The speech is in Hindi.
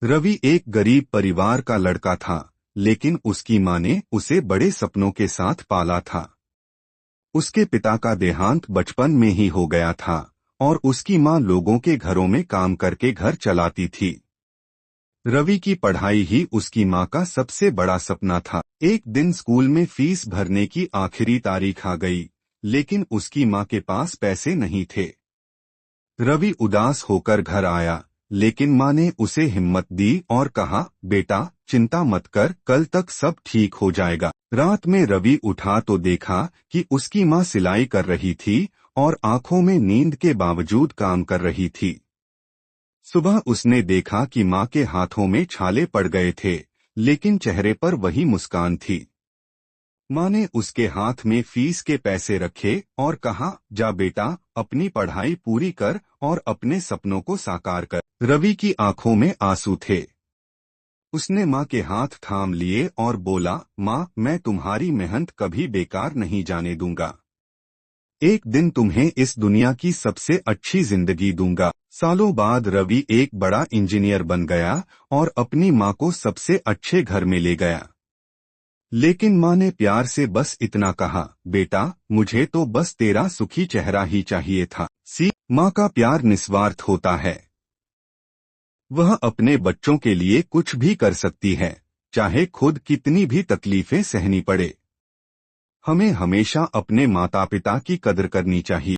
रवि एक गरीब परिवार का लड़का था, लेकिन उसकी माँ ने उसे बड़े सपनों के साथ पाला था। उसके पिता का देहांत बचपन में ही हो गया था और उसकी माँ लोगों के घरों में काम करके घर चलाती थी। रवि की पढ़ाई ही उसकी माँ का सबसे बड़ा सपना था। एक दिन स्कूल में फीस भरने की आखिरी तारीख आ गई, लेकिन उसकी माँ के पास पैसे नहीं थे। रवि उदास होकर घर आया, लेकिन माँ ने उसे हिम्मत दी और कहा, बेटा चिंता मत कर, कल तक सब ठीक हो जाएगा। रात में रवि उठा तो देखा कि उसकी माँ सिलाई कर रही थी और आंखों में नींद के बावजूद काम कर रही थी। सुबह उसने देखा कि माँ के हाथों में छाले पड़ गए थे, लेकिन चेहरे पर वही मुस्कान थी। माँ ने उसके हाथ में फीस के पैसे रखे और कहा, जा बेटा, अपनी पढ़ाई पूरी कर और अपने सपनों को साकार कर। रवि की आंखों में आंसू थे। उसने माँ के हाथ थाम लिए और बोला, माँ, मैं तुम्हारी मेहनत कभी बेकार नहीं जाने दूंगा। एक दिन तुम्हें इस दुनिया की सबसे अच्छी जिंदगी दूंगा। सालों बाद रवि एक बड़ा इंजीनियर बन गया और अपनी माँ को सबसे अच्छे घर में ले गया। लेकिन माँ ने प्यार से बस इतना कहा, बेटा मुझे तो बस तेरा सुखी चेहरा ही चाहिए था। माँ का प्यार निस्वार्थ होता है। वह अपने बच्चों के लिए कुछ भी कर सकती है, चाहे खुद कितनी भी तकलीफें सहनी पड़े। हमें हमेशा अपने माता पिता की कदर करनी चाहिए।